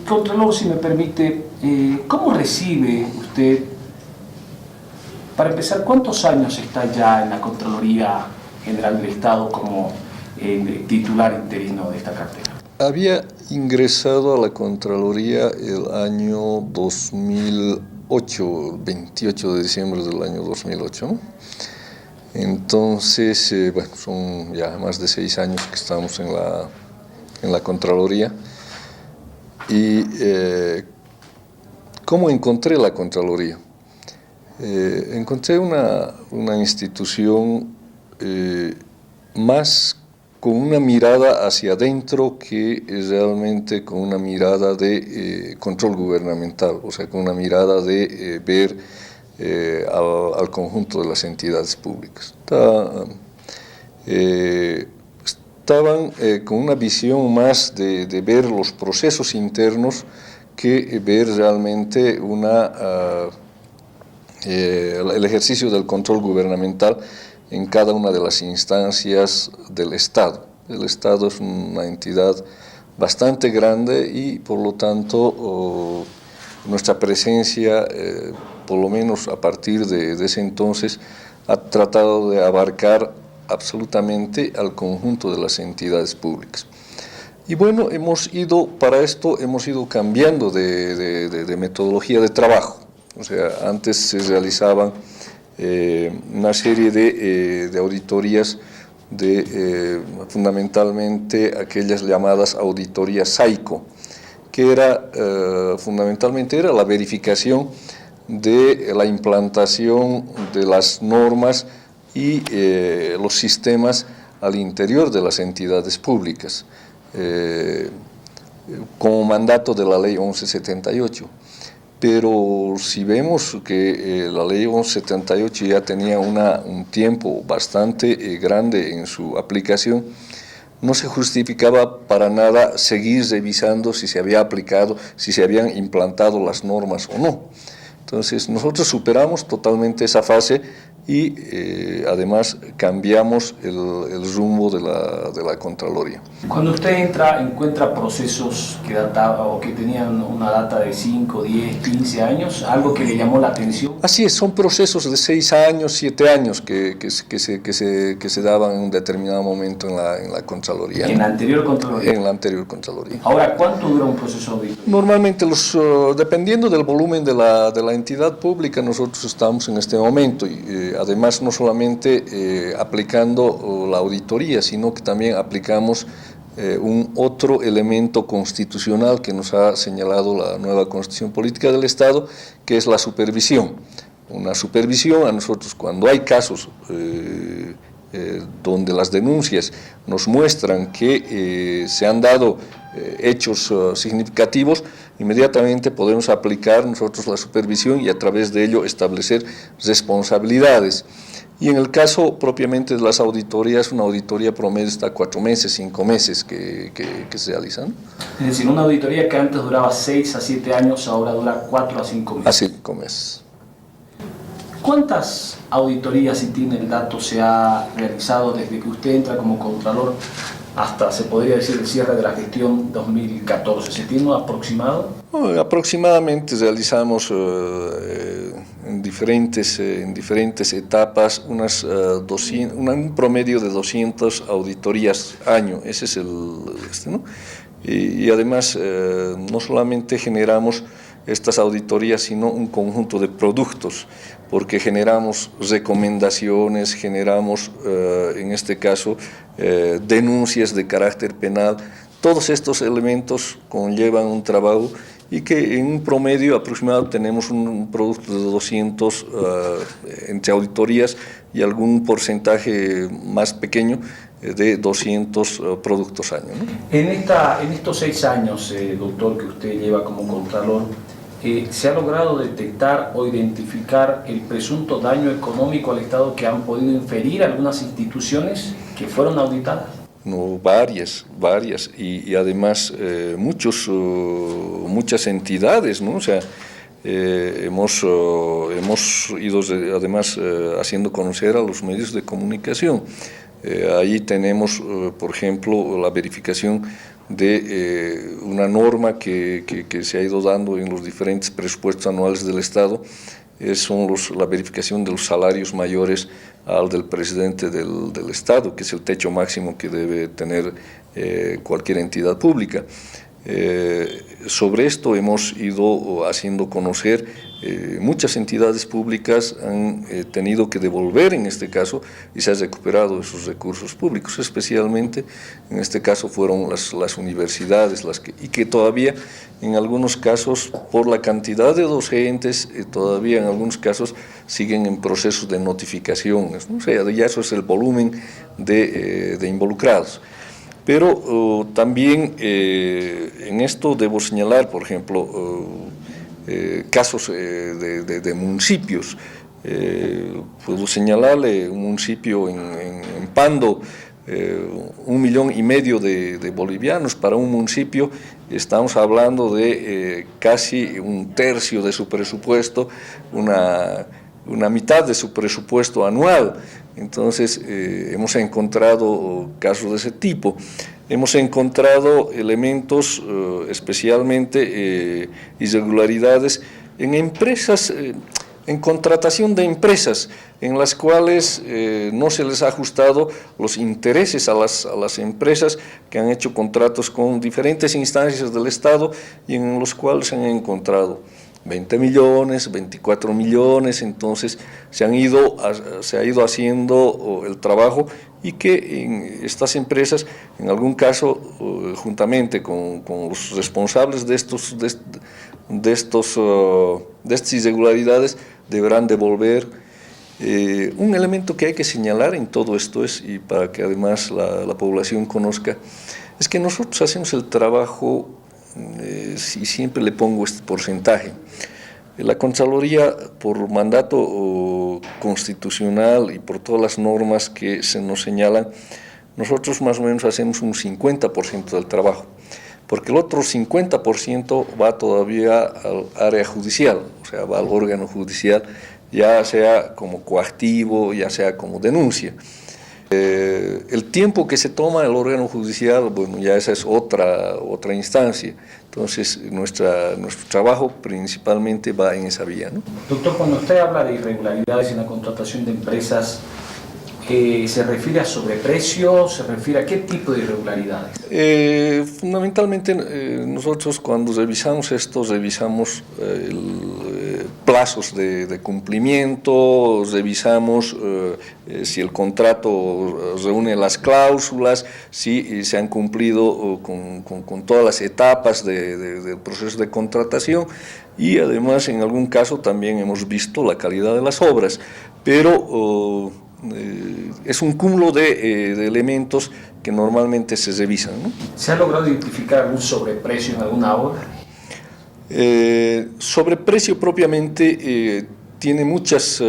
Contralor, si me permite, ¿cómo recibe usted, para empezar, cuántos años está ya en la Contraloría General del Estado como titular interino de esta cartera? Había ingresado a la Contraloría el año 2008, el 28 de diciembre del año 2008, ¿no? Entonces, bueno, son ya más de 6 años que estamos en la Contraloría. Y ¿cómo encontré la Contraloría? Encontré una institución más con una mirada hacia adentro que realmente con una mirada de control gubernamental, o sea, con una mirada de ver al conjunto de las entidades públicas. Estaban con una visión más de ver los procesos internos que ver realmente el ejercicio del control gubernamental en cada una de las instancias del Estado. El Estado es una entidad bastante grande y por lo tanto nuestra presencia, por lo menos a partir de ese entonces, ha tratado de abarcar absolutamente al conjunto de las entidades públicas. Y bueno, para esto hemos ido cambiando de metodología de trabajo. O sea, antes se realizaban una serie de auditorías fundamentalmente aquellas llamadas auditorías SAICO, que fundamentalmente era la verificación de la implantación de las normas y los sistemas al interior de las entidades públicas, como mandato de la Ley 1178. Pero si vemos que la Ley 1178 ya tenía un tiempo bastante grande en su aplicación, no se justificaba para nada seguir revisando si se había aplicado, si se habían implantado las normas o no. Entonces nosotros superamos totalmente esa fase y además cambiamos el rumbo de la Contraloría. Cuando usted encuentra procesos que tenían una data de 5, 10, 15 años, algo que le llamó la atención. Así es, son procesos de 6 años, 7 años que se daban en un determinado momento en la Contraloría. ¿En la anterior Contraloría? En la anterior Contraloría. Ahora, ¿cuánto dura un proceso auditorio? Normalmente, dependiendo del volumen de la entidad pública, nosotros estamos en este momento, y además no solamente aplicando la auditoría, sino que también aplicamos un otro elemento constitucional que nos ha señalado la nueva Constitución Política del Estado, que es la supervisión. Una supervisión, a nosotros cuando hay casos donde las denuncias nos muestran que se han dado hechos significativos, inmediatamente podemos aplicar nosotros la supervisión y a través de ello establecer responsabilidades. Y en el caso propiamente de las auditorías, una auditoría promedio está 4 meses, 5 meses que se realizan. Es decir, una auditoría que antes duraba 6 a 7 años, ahora dura 4 a 5 meses. A 5 meses. ¿Cuántas auditorías, si tiene el dato, se ha realizado desde que usted entra como Contralor hasta, se podría decir, el cierre de la gestión 2014? ¿Se tiene un aproximado? Aproximadamente realizamos en diferentes etapas un promedio de 200 auditorías año. Ese es ¿no? Y además no solamente generamos estas auditorías, sino un conjunto de productos, porque generamos recomendaciones, generamos, en este caso, denuncias de carácter penal. Todos estos elementos conllevan un trabajo y que en un promedio aproximado tenemos un producto de 200 entre auditorías y algún porcentaje más pequeño de 200 productos año, ¿no? En estos 6 años, doctor, que usted lleva como Contralor, ¿se ha logrado detectar o identificar el presunto daño económico al Estado que han podido inferir algunas instituciones que fueron auditadas? No, varias, y además muchas entidades, ¿no? O sea, hemos ido además haciendo conocer a los medios de comunicación. Ahí tenemos, por ejemplo, la verificación de una norma que se ha ido dando en los diferentes presupuestos anuales del Estado, son la verificación de los salarios mayores al del presidente del Estado, que es el techo máximo que debe tener cualquier entidad pública. Sobre esto hemos ido haciendo conocer, muchas entidades públicas han tenido que devolver en este caso y se han recuperado esos recursos públicos, especialmente en este caso fueron las universidades, y que todavía en algunos casos por la cantidad de docentes, todavía en algunos casos siguen en procesos de notificación, ¿no? O sea, ya eso es el volumen de involucrados. Pero también en esto debo señalar, por ejemplo, casos de municipios. Puedo señalarle un municipio en Pando, 1,5 millones de bolivianos. Para un municipio estamos hablando de casi un tercio de su presupuesto, una mitad de su presupuesto anual. Entonces, hemos encontrado casos de ese tipo. Hemos encontrado elementos, especialmente irregularidades en empresas, en contratación de empresas, en las cuales no se les ha ajustado los intereses a las empresas que han hecho contratos con diferentes instancias del Estado y en los cuales se han encontrado 20 millones, 24 millones, entonces se ha ido haciendo el trabajo y que en estas empresas, en algún caso, juntamente con los responsables de estas irregularidades, deberán devolver. Un elemento que hay que señalar en todo esto y para que además la población conozca, es que nosotros hacemos el trabajo, y siempre le pongo este porcentaje. La Contraloría, por mandato constitucional y por todas las normas que se nos señalan, nosotros más o menos hacemos un 50% del trabajo, porque el otro 50% va todavía al área judicial, o sea, va al órgano judicial, ya sea como coactivo, ya sea como denuncia. El tiempo que se toma el órgano judicial, bueno, ya esa es otra instancia. Entonces, nuestro trabajo principalmente va en esa vía, ¿no? Doctor, cuando usted habla de irregularidades en la contratación de empresas, ¿se refiere a sobreprecio? ¿Se refiere a qué tipo de irregularidades? Fundamentalmente, nosotros cuando revisamos esto, revisamos plazos de cumplimiento, revisamos si el contrato reúne las cláusulas, si se han cumplido con todas las etapas del proceso de contratación y además en algún caso también hemos visto la calidad de las obras, pero es un cúmulo de elementos que normalmente se revisan, ¿no? ¿Se ha logrado identificar algún sobreprecio en alguna obra? Sobreprecio propiamente tiene muchas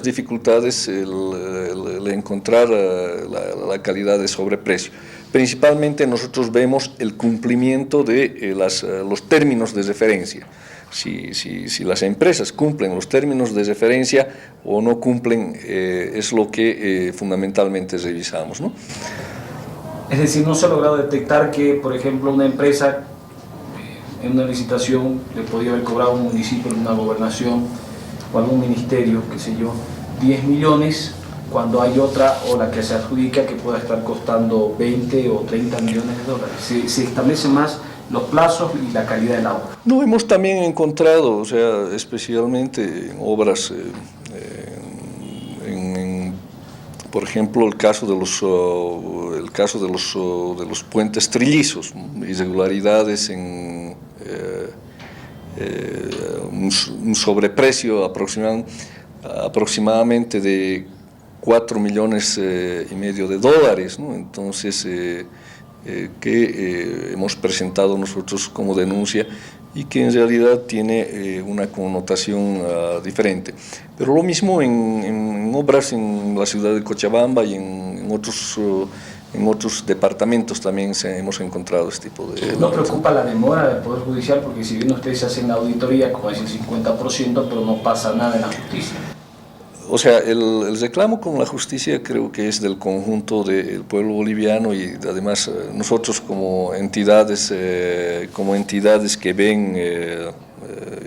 dificultades el encontrar la calidad de sobreprecio. Principalmente nosotros vemos el cumplimiento de los términos de referencia. Si las empresas cumplen los términos de referencia o no cumplen, es lo que fundamentalmente revisamos, ¿no? Es decir, no se ha logrado detectar que, por ejemplo, una empresa en una licitación le podía haber cobrado a un municipio, en una gobernación o algún ministerio, qué sé yo, 10 millones, cuando hay otra o la que se adjudica que pueda estar costando 20 o 30 millones de dólares. Se establecen más los plazos y la calidad de la obra. No, hemos también encontrado, o sea, especialmente en obras, por ejemplo, el caso de los puentes trillizos, irregularidades en un sobreprecio aproximadamente de 4,5 millones de dólares, ¿no? Entonces, que hemos presentado nosotros como denuncia y que en realidad tiene una connotación diferente. Pero lo mismo en obras en la ciudad de Cochabamba y en otros departamentos también hemos encontrado este tipo de... ¿No preocupa la demora del Poder Judicial? Porque si bien ustedes hacen la auditoría, como es el 50%, pero no pasa nada en la justicia. O sea, el reclamo con la justicia creo que es del conjunto del pueblo boliviano y además nosotros como entidades que ven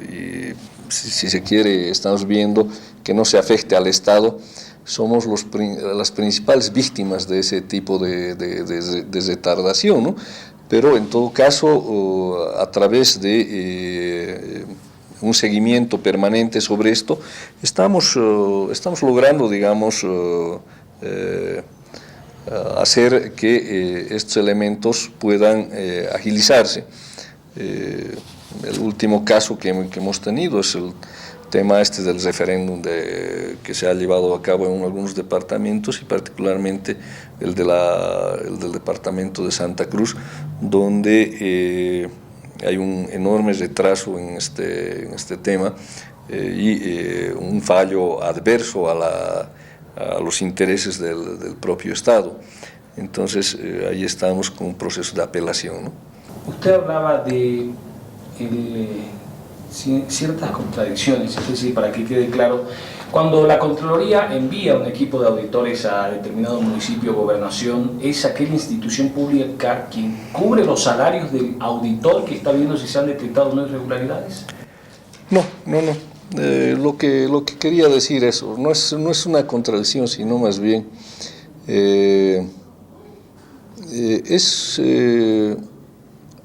y si se quiere estamos viendo que no se afecte al Estado, somos las principales víctimas de ese tipo de retardación, ¿no? Pero en todo caso, a través de un seguimiento permanente sobre esto, estamos logrando, digamos, hacer que estos elementos puedan agilizarse. El último caso que hemos tenido es el tema del referéndum que se ha llevado a cabo en algunos departamentos y particularmente el del departamento de Santa Cruz, donde hay un enorme retraso en este tema y un fallo adverso a los intereses del propio Estado. Entonces, ahí estamos con un proceso de apelación, ¿no? Usted hablaba de ciertas contradicciones, es decir, para que quede claro, cuando la Contraloría envía un equipo de auditores a determinado municipio o gobernación, ¿es aquella institución pública quien cubre los salarios del auditor que está viendo si se han detectado no irregularidades? No. Lo que quería decir eso, no es una contradicción, sino más bien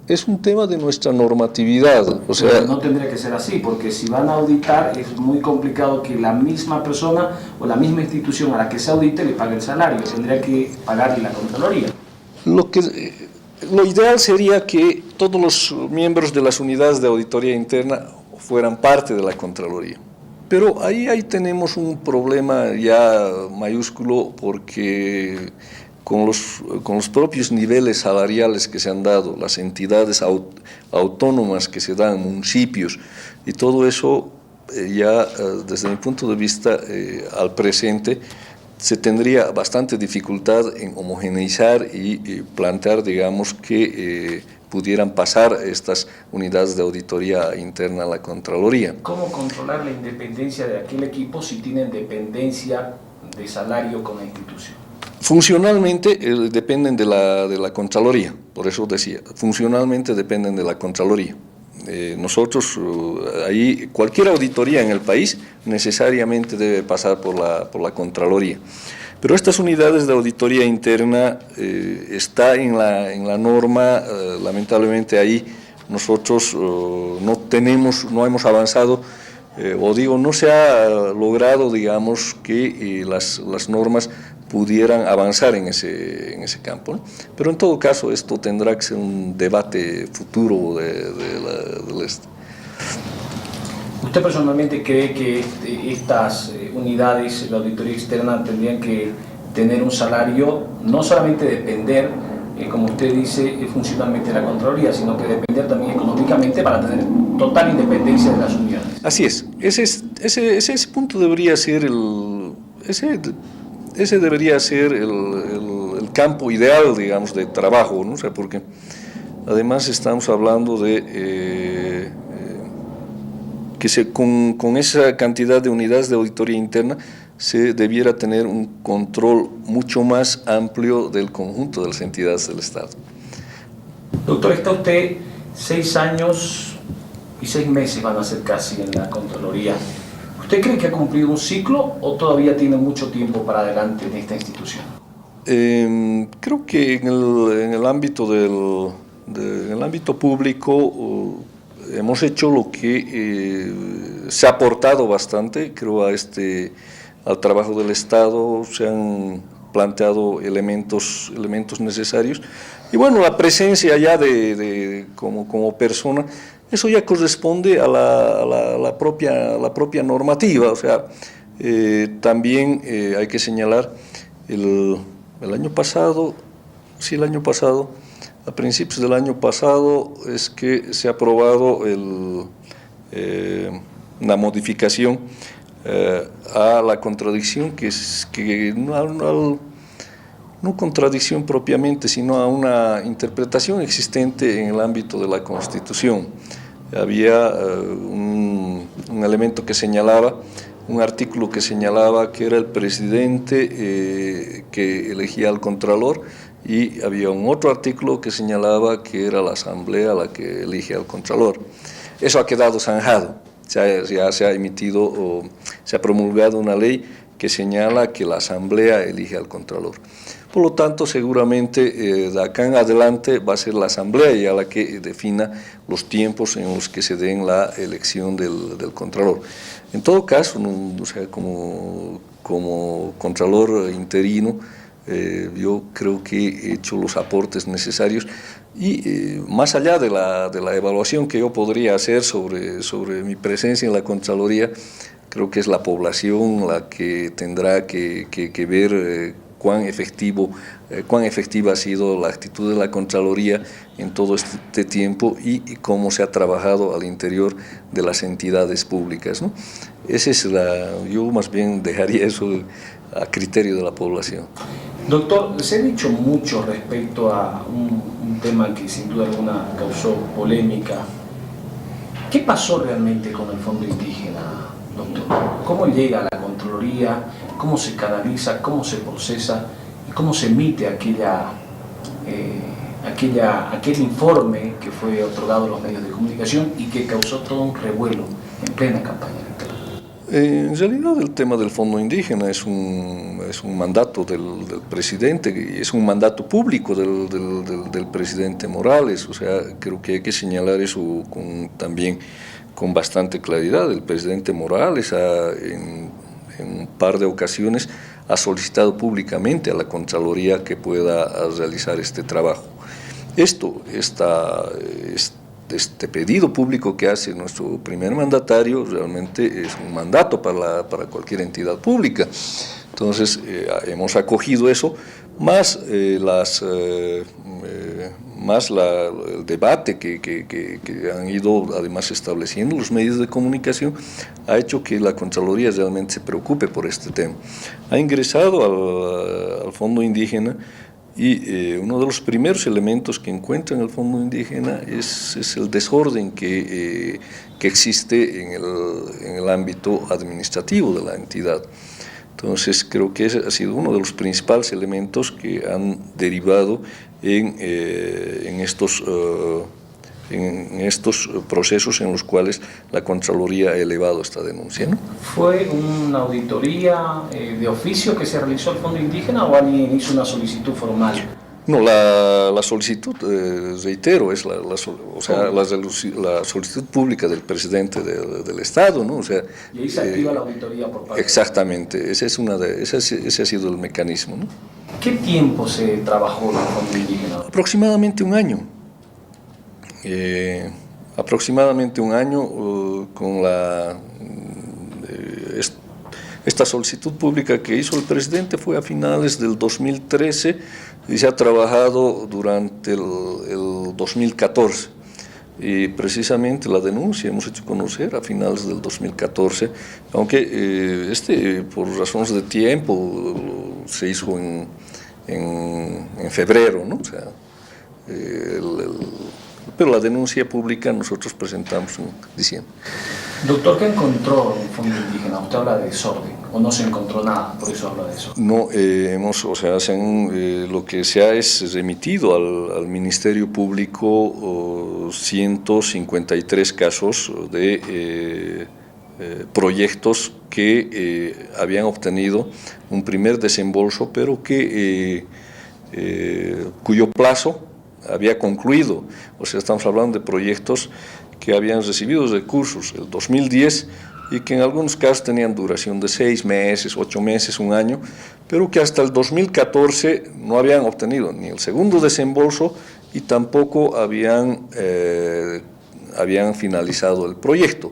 es un tema de nuestra normatividad. O sea, pero no tendría que ser así, porque si van a auditar es muy complicado que la misma persona o la misma institución a la que se audite le pague el salario, tendría que pagarle la Contraloría. Lo ideal sería que todos los miembros de las unidades de auditoría interna fueran parte de la Contraloría. Pero ahí tenemos un problema ya mayúsculo porque con los propios niveles salariales que se han dado, las entidades autónomas que se dan, municipios, y todo eso ya desde mi punto de vista al presente se tendría bastante dificultad en homogeneizar y plantear, digamos, que pudieran pasar estas unidades de auditoría interna a la Contraloría. ¿Cómo controlar la independencia de aquel equipo si tienen dependencia de salario con la institución? Funcionalmente dependen de la Contraloría, por eso decía, funcionalmente dependen de la Contraloría. Nosotros, ahí, cualquier auditoría en el país necesariamente debe pasar por la Contraloría. Pero estas unidades de auditoría interna está en la norma, lamentablemente ahí nosotros no hemos avanzado, no se ha logrado, digamos, que las normas pudieran avanzar en ese campo, ¿no? Pero en todo caso esto tendrá que ser un debate futuro del este. ¿Usted personalmente cree que estas unidades, la auditoría externa, tendrían que tener un salario, no solamente depender, como usted dice, funcionalmente de la Contraloría, sino que depender también económicamente para tener total independencia de las unidades? Así es, ese punto debería ser ese debería ser el campo ideal, digamos, de trabajo, ¿no? O sea, porque además estamos hablando de que con esa cantidad de unidades de auditoría interna se debiera tener un control mucho más amplio del conjunto de las entidades del Estado. Doctor, está usted 6 años y 6 meses van a ser casi en la Contraloría. ¿Usted cree que ha cumplido un ciclo o todavía tiene mucho tiempo para adelante en esta institución? Creo que en el ámbito público hemos hecho lo que se ha aportado bastante, creo, al trabajo del Estado, se han planteado elementos necesarios. Y bueno, la presencia ya como persona, eso ya corresponde a la propia normativa. O sea, también hay que señalar el año pasado, a principios del año pasado es que se ha aprobado una modificación a la contradicción no contradicción propiamente, sino a una interpretación existente en el ámbito de la Constitución. Había un elemento que señalaba un artículo que señalaba que era el presidente que elegía al Contralor, y había un otro artículo que señalaba que era la Asamblea la que elige al Contralor. Eso ha quedado zanjado, ya se ha emitido o se ha promulgado una ley que señala que la Asamblea elige al Contralor. Por lo tanto, seguramente de acá en adelante va a ser la Asamblea ya la que defina los tiempos en los que se den la elección del Contralor. En todo caso, o sea, como Contralor interino, yo creo que he hecho los aportes necesarios y más allá de la evaluación que yo podría hacer sobre mi presencia en la Contraloría, creo que es la población la que tendrá que ver cuán efectiva ha sido la actitud de la Contraloría en todo este tiempo y cómo se ha trabajado al interior de las entidades públicas, ¿no? Yo más bien dejaría eso a criterio de la población. Doctor, se ha dicho mucho respecto a un tema que sin duda alguna causó polémica. ¿Qué pasó realmente con el Fondo Indígena, doctor? ¿Cómo llega a la Contraloría? ¿Cómo se canaliza? ¿Cómo se procesa? ¿Y cómo se emite aquel informe que fue otorgado a los medios de comunicación y que causó todo un revuelo en plena campaña electoral? En realidad el tema del Fondo Indígena es un mandato del presidente, es un mandato público del presidente Morales, o sea, creo que hay que señalar eso también con bastante claridad. El presidente Morales en un par de ocasiones ha solicitado públicamente a la Contraloría que pueda realizar este trabajo. Este pedido público que hace nuestro primer mandatario realmente es un mandato para cualquier entidad pública. Entonces, hemos acogido eso, más el debate que han ido además estableciendo los medios de comunicación, ha hecho que la Contraloría realmente se preocupe por este tema. Ha ingresado al Fondo Indígena y uno de los primeros elementos que encuentra en el Fondo Indígena es el desorden que existe en el ámbito administrativo de la entidad. Entonces, creo que ese ha sido uno de los principales elementos que han derivado en estos procesos en los cuales la Contraloría ha elevado esta denuncia, ¿no? ¿Fue una auditoría de oficio que se realizó al Fondo Indígena o alguien hizo una solicitud formal? No, la solicitud, reitero, es la solicitud pública del presidente del Estado, ¿no? O sea, y ahí se activa la auditoría por parte. Exactamente, ese ha sido el mecanismo, ¿no? ¿Qué tiempo se trabajó en el Fondo Indígena? Aproximadamente un año. Con esta solicitud pública que hizo el presidente fue a finales del 2013 y se ha trabajado durante el 2014. Y precisamente la denuncia hemos hecho conocer a finales del 2014, aunque por razones de tiempo se hizo en febrero, ¿no? O sea, pero la denuncia pública nosotros presentamos en diciembre. Doctor, ¿qué encontró en el Fondo Indígena? Usted habla de desorden, o no se encontró nada, por eso habla de eso. No, lo que se ha es remitido al Ministerio Público 153 casos de proyectos que habían obtenido un primer desembolso, pero cuyo plazo había concluido. O sea, estamos hablando de proyectos que habían recibido recursos el 2010 y que en algunos casos tenían duración de 6 meses, 8 meses, un año, pero que hasta el 2014 no habían obtenido ni el segundo desembolso y tampoco habían finalizado el proyecto.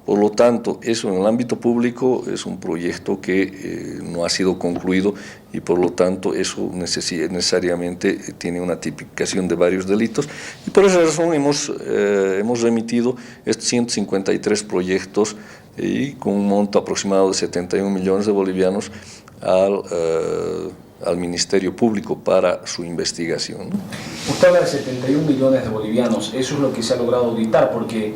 Por lo tanto, eso en el ámbito público es un proyecto que no ha sido concluido y por lo tanto eso necesariamente tiene una tipificación de varios delitos y por esa razón hemos remitido estos 153 proyectos y con un monto aproximado de 71 millones de bolivianos al Ministerio Público para su investigación, ¿no? Usted habla de 71 millones de bolivianos, eso es lo que se ha logrado auditar, porque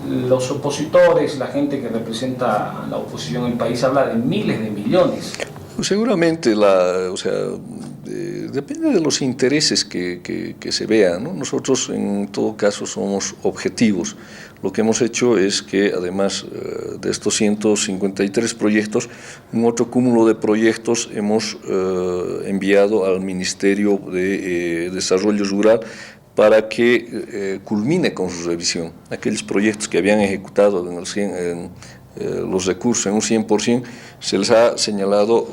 los opositores, la gente que representa a la oposición en el país habla de miles de millones. Seguramente, depende de los intereses que se vean, ¿no? Nosotros en todo caso somos objetivos. Lo que hemos hecho es que además de estos 153 proyectos, un otro cúmulo de proyectos hemos enviado al Ministerio de Desarrollo Rural para que culmine con su revisión. Aquellos proyectos que habían ejecutado los recursos en un 100%, se les ha señalado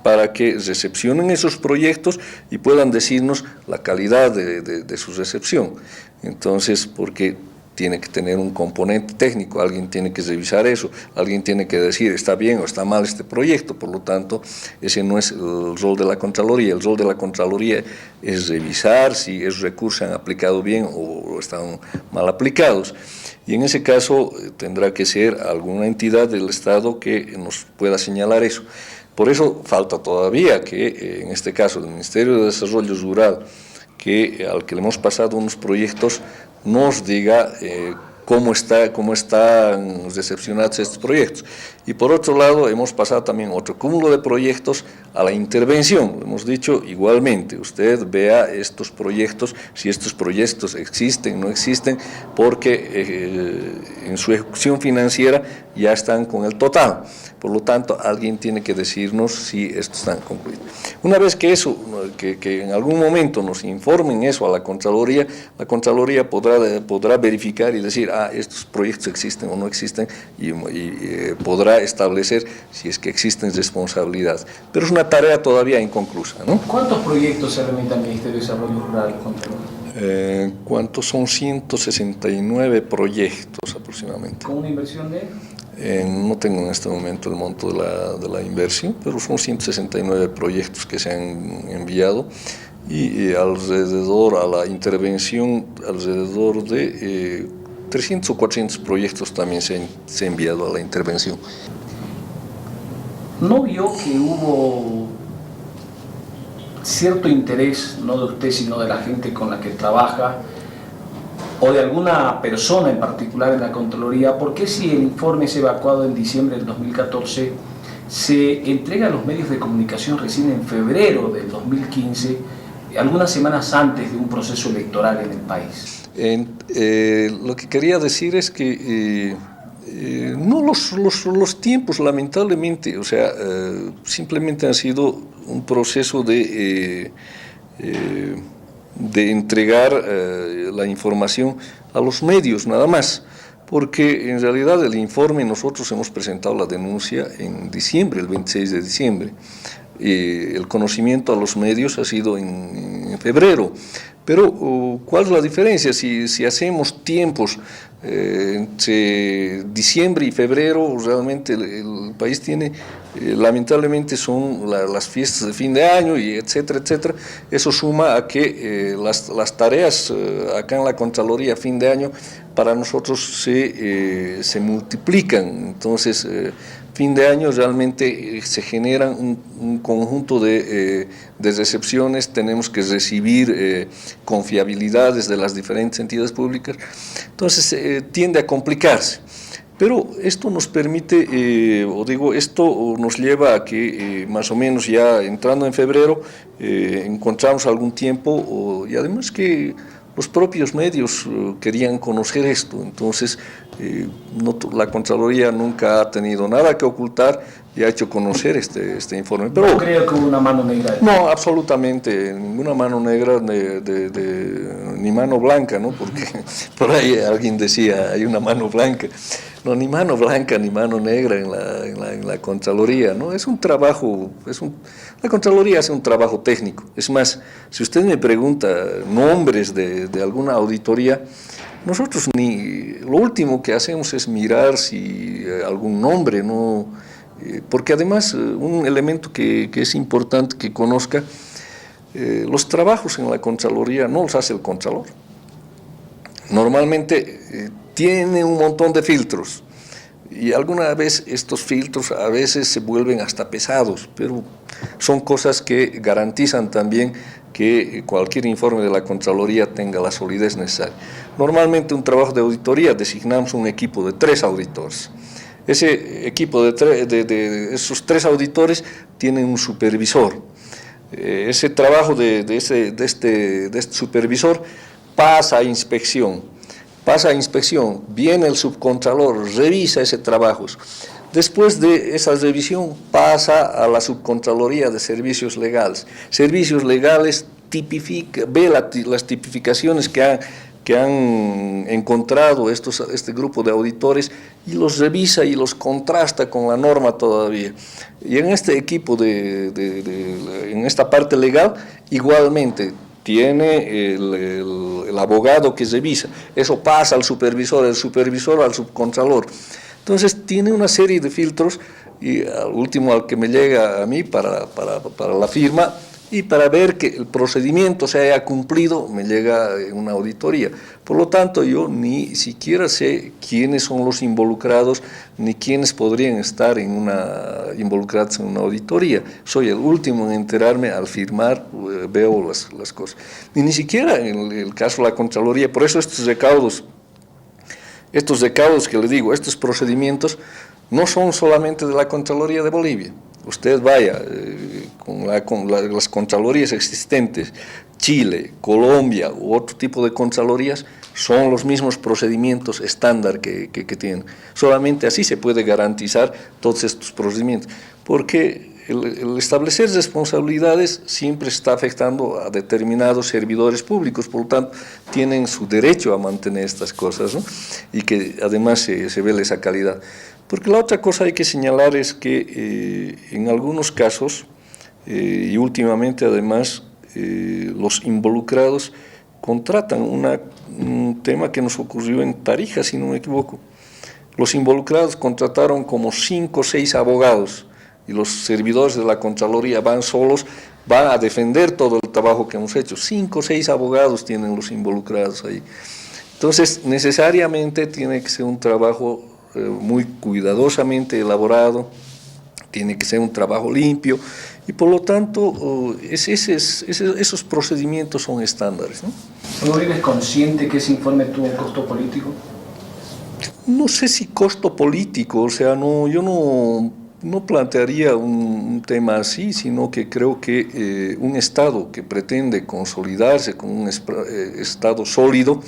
para que recepcionen esos proyectos y puedan decirnos la calidad de su recepción. Entonces, porque tiene que tener un componente técnico, alguien tiene que revisar eso, alguien tiene que decir está bien o está mal este proyecto, por lo tanto, ese no es el rol de la Contraloría. El rol de la Contraloría es revisar si esos recursos se han aplicado bien o están mal aplicados. Y en ese caso tendrá que ser alguna entidad del Estado que nos pueda señalar eso. Por eso falta todavía que, en este caso, el Ministerio de Desarrollo Rural, al que le hemos pasado unos proyectos, nos diga cómo están recepcionados estos proyectos. Y por otro lado, hemos pasado también otro cúmulo de proyectos a la intervención. Le hemos dicho igualmente, usted vea estos proyectos, si estos proyectos existen o no existen, porque en su ejecución financiera ya están con el total. Por lo tanto, alguien tiene que decirnos si estos están concluidos. Una vez que que en algún momento nos informen eso a la Contraloría podrá verificar y decir, estos proyectos existen o no existen, y podrá establecer si es que existen responsabilidades. Pero es una tarea todavía inconclusa, ¿no? ¿Cuántos proyectos se remiten al Ministerio de Desarrollo Rural, Contralor? ¿Cuántos son? 169 proyectos aproximadamente. ¿Con una inversión de...? No tengo en este momento el monto de la inversión, pero son 169 proyectos que se han enviado y alrededor a la intervención, alrededor de 300 o 400 proyectos también se ha enviado a la intervención. ¿No vio que hubo cierto interés, no de usted, sino de la gente con la que trabaja, o de alguna persona en particular en la Contraloría? ¿Por qué si el informe es evacuado en diciembre del 2014, se entrega a los medios de comunicación recién en febrero del 2015, algunas semanas antes de un proceso electoral en el país? Lo que quería decir es que no los tiempos, lamentablemente, simplemente han sido un proceso de entregar la información a los medios, nada más, porque en realidad el informe, nosotros hemos presentado la denuncia en diciembre, el 26 de diciembre, el conocimiento a los medios ha sido en febrero. Pero, ¿cuál es la diferencia? Si hacemos tiempos entre diciembre y febrero, realmente el país tiene, lamentablemente son las fiestas de fin de año y etcétera, etcétera. Eso suma a que las tareas acá en la Contraloría a fin de año para nosotros se multiplican. Entonces, fin de año realmente se generan un conjunto de recepciones, tenemos que recibir confiabilidades de las diferentes entidades públicas, entonces tiende a complicarse. Pero esto nos permite, esto nos lleva a que más o menos ya entrando en febrero encontramos algún tiempo y además que los propios medios querían conocer esto, entonces la Contraloría nunca ha tenido nada que ocultar y ha hecho conocer este informe. Pero, ¿no creo que hubo una mano negra? No, absolutamente, ninguna mano negra ni mano blanca, ¿no? Porque por ahí alguien decía, hay una mano blanca. No, ni mano blanca ni mano negra en la Contraloría, ¿no? Es un trabajo, la Contraloría hace un trabajo técnico. Es más, si usted me pregunta nombres de alguna auditoría, nosotros lo último que hacemos es mirar si algún nombre, ¿no? Porque además un elemento que es importante que conozca, los trabajos en la Contraloría no los hace el Contralor. Normalmente tiene un montón de filtros y alguna vez estos filtros a veces se vuelven hasta pesados, pero son cosas que garantizan también que cualquier informe de la Contraloría tenga la solidez necesaria. Normalmente un trabajo de auditoría designamos un equipo de 3 auditores. Ese equipo de esos 3 auditores tienen un supervisor. Ese trabajo de este supervisor pasa a inspección. Viene el subcontralor, revisa ese trabajo. Después de esa revisión pasa a la subcontraloría de servicios legales. Servicios legales ve las tipificaciones que han encontrado este grupo de auditores y los revisa y los contrasta con la norma todavía. Y en este equipo, en esta parte legal, igualmente tiene el abogado que revisa, eso pasa al supervisor, el supervisor al subcontralor. Entonces tiene una serie de filtros y al último al que me llega a mí para la firma y para ver que el procedimiento se haya cumplido me llega una auditoría. Por lo tanto yo ni siquiera sé quiénes son los involucrados ni quiénes podrían estar involucrados en una auditoría. Soy el último en enterarme, al firmar veo las cosas. Y ni siquiera en el caso de la Contraloría, por eso estos recaudos que le digo, estos procedimientos no son solamente de la Contraloría de Bolivia. Usted vaya con las Contralorías existentes, Chile, Colombia u otro tipo de Contralorías, son los mismos procedimientos estándar que tienen. Solamente así se puede garantizar todos estos procedimientos, porque el establecer responsabilidades siempre está afectando a determinados servidores públicos, por lo tanto tienen su derecho a mantener estas cosas, ¿no? Y que además se ve esa calidad. Porque la otra cosa hay que señalar es que en algunos casos, y últimamente además, los involucrados contratan un tema que nos ocurrió en Tarija, si no me equivoco. Los involucrados contrataron como 5 o 6 abogados, y los servidores de la Contraloría van a defender todo el trabajo que hemos hecho. 5 o 6 abogados tienen los involucrados ahí. Entonces, necesariamente tiene que ser un trabajo muy cuidadosamente elaborado, tiene que ser un trabajo limpio, y por lo tanto, esos procedimientos son estándares, ¿no? ¿No eres consciente que ese informe tuvo un costo político? No sé si costo político, o sea, yo no plantearía un tema así, sino que creo que un Estado que pretende consolidarse con un Estado sólido,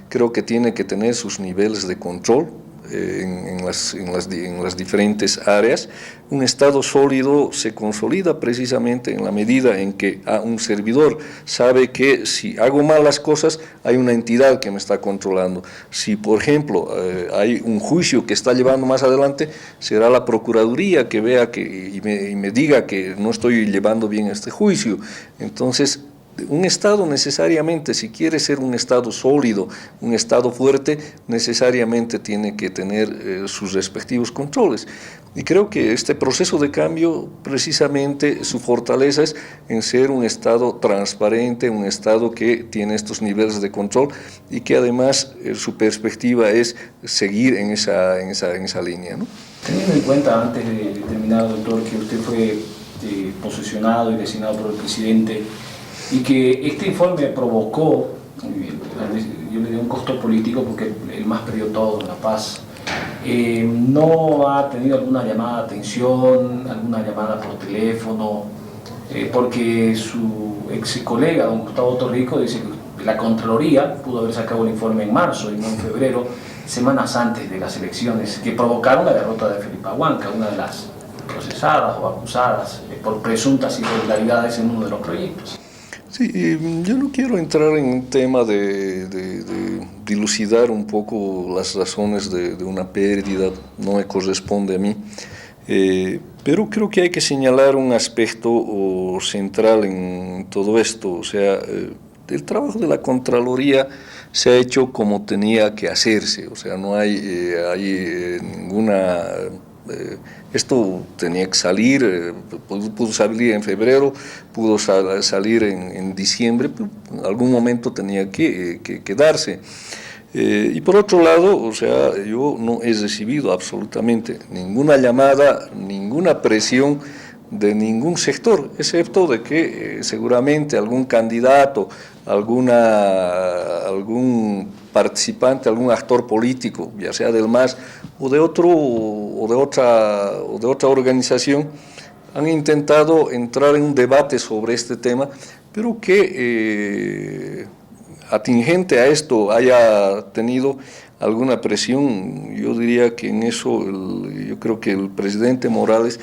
creo que tiene que tener sus niveles de control en las diferentes áreas. Un Estado sólido se consolida precisamente en la medida en que un servidor sabe que si hago mal las cosas, hay una entidad que me está controlando. Si, por ejemplo, hay un juicio que está llevando más adelante, será la Procuraduría que vea y me diga que no estoy llevando bien este juicio. Entonces, un Estado necesariamente, si quiere ser un Estado sólido, un Estado fuerte, necesariamente tiene que tener sus respectivos controles. Y creo que este proceso de cambio, precisamente su fortaleza es en ser un Estado transparente, un Estado que tiene estos niveles de control y que además su perspectiva es seguir en esa línea, ¿no? Teniendo en cuenta, antes de terminar, doctor, que usted fue posesionado y designado por el presidente, y que este informe provocó, yo le digo un costo político porque el MAS perdió todo en La Paz, no ha tenido alguna llamada de atención, alguna llamada por teléfono, porque su ex colega, don Gustavo Torrico, dice que la Contraloría pudo haber sacado el informe en marzo y no en febrero, semanas antes de las elecciones, que provocaron la derrota de Felipa Huanca, una de las procesadas o acusadas por presuntas irregularidades en uno de los proyectos. Sí, yo no quiero entrar en un tema de dilucidar un poco las razones de una pérdida, no me corresponde a mí, pero creo que hay que señalar un aspecto central en todo esto, o sea, el trabajo de la Contraloría se ha hecho como tenía que hacerse, o sea, no hay ninguna... esto tenía que salir, pudo salir en febrero, pudo salir en diciembre, en algún momento tenía que darse. Y por otro lado, o sea, yo no he recibido absolutamente ninguna llamada, ninguna presión de ningún sector, excepto de que seguramente algún candidato, algún participante, algún actor político, ya sea del MAS o de otra organización, han intentado entrar en un debate sobre este tema, pero que atingente a esto haya tenido alguna presión. Yo diría que en eso yo creo que el presidente Morales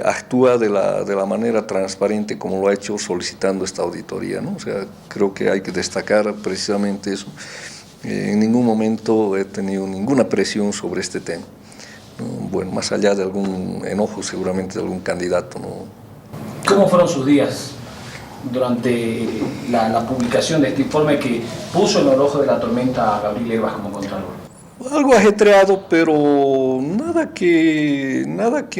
actúa de la manera transparente como lo ha hecho solicitando esta auditoría, ¿no? O sea, creo que hay que destacar precisamente eso. En ningún momento he tenido ninguna presión sobre este tema, ¿no? Bueno, más allá de algún enojo seguramente de algún candidato, ¿no? ¿Cómo fueron sus días durante la publicación de este informe que puso en el ojo de la tormenta a Gabriel Hervas como Contralor? Algo ajetreado, pero nada que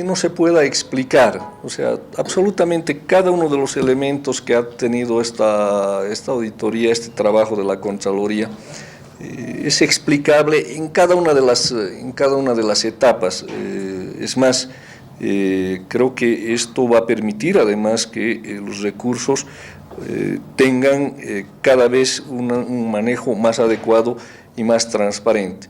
no se pueda explicar. O sea, absolutamente cada uno de los elementos que ha tenido esta auditoría, este trabajo de la Contraloría, es explicable en cada una de las etapas. Es más, creo que esto va a permitir además que los recursos tengan cada vez un manejo más adecuado y más transparente.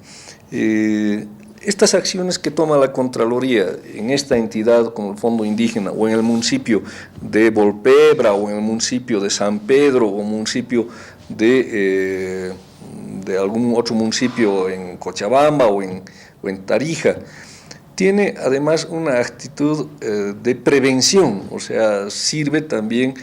Estas acciones que toma la Contraloría en esta entidad como el Fondo Indígena o en el municipio de Volpebra o en el municipio de San Pedro o municipio de algún otro municipio en Cochabamba o en Tarija, tiene además una actitud de prevención, o sea, sirve también,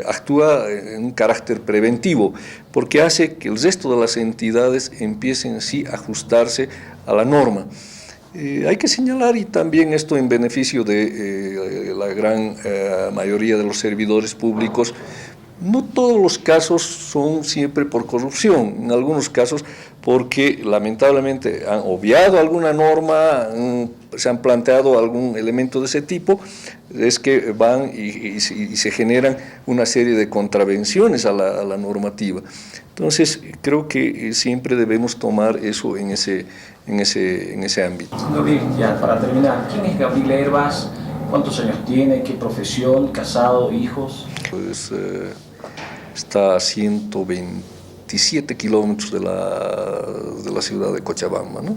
actúa en un carácter preventivo, porque hace que el resto de las entidades empiecen sí a ajustarse a la norma. Hay que señalar, y también esto en beneficio de la gran mayoría de los servidores públicos, no todos los casos son siempre por corrupción, en algunos casos porque lamentablemente han obviado alguna norma, se han planteado algún elemento de ese tipo, es que van y se generan una serie de contravenciones a la normativa. Entonces creo que siempre debemos tomar eso en ese ámbito. Gabriel, ya para terminar, ¿quién es Gabriel Hervas? ¿Cuántos años tiene? ¿Qué profesión? ¿Casado? ¿Hijos? Pues está a 127 kilómetros de la ciudad de Cochabamba, ¿no?